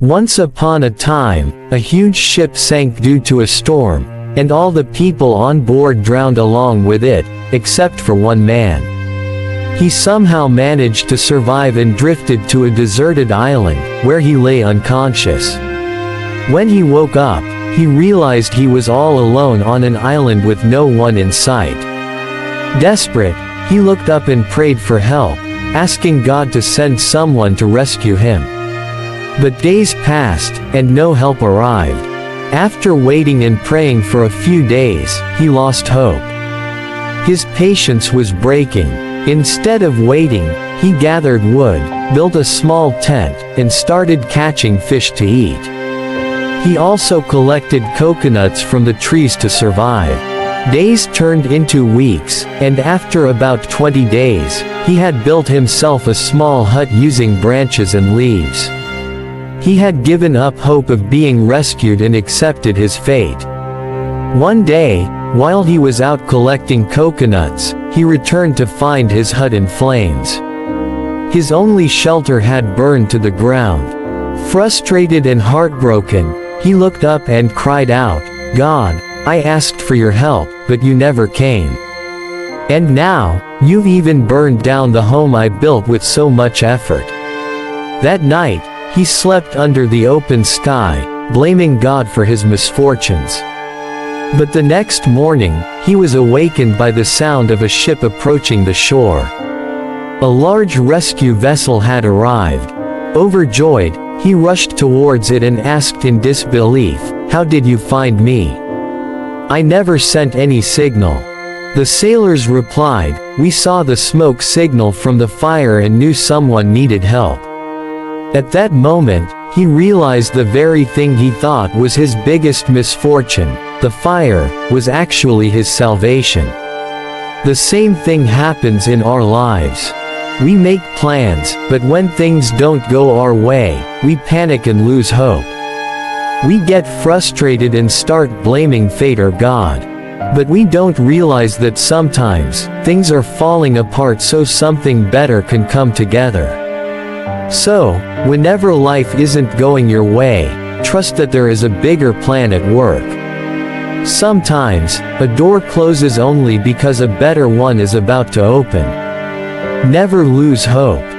Once upon a time, a huge ship sank due to a storm, and all the people on board drowned along with it, except for one man. He somehow managed to survive and drifted to a deserted island, where he lay unconscious. When he woke up, he realized he was all alone on an island with no one in sight. Desperate, he looked up and prayed for help, asking God to send someone to rescue him. But days passed, and no help arrived. After waiting and praying for a few days, he lost hope. His patience was breaking. Instead of waiting, he gathered wood, built a small tent, and started catching fish to eat. He also collected coconuts from the trees to survive. Days turned into weeks, and after about 20 days, he had built himself a small hut using branches and leaves. He had given up hope of being rescued and accepted his fate. One day, while he was out collecting coconuts, he returned to find his hut in flames. His only shelter had burned to the ground. Frustrated and heartbroken, he looked up and cried out, "God, I asked for your help, but you never came. And now, you've even burned down the home I built with so much effort." That night, he slept under the open sky, blaming God for his misfortunes. But the next morning, he was awakened by the sound of a ship approaching the shore. A large rescue vessel had arrived. Overjoyed, he rushed towards it and asked in disbelief, "How did you find me? I never sent any signal." The sailors replied, "We saw the smoke signal from the fire and knew someone needed help." At that moment, he realized the very thing he thought was his biggest misfortune, the fire, was actually his salvation. The same thing happens in our lives. We make plans, but when things don't go our way, we panic and lose hope. We get frustrated and start blaming fate or God. But we don't realize that sometimes, things are falling apart so something better can come together. So, whenever life isn't going your way, trust that there is a bigger plan at work. Sometimes, a door closes only because a better one is about to open. Never lose hope.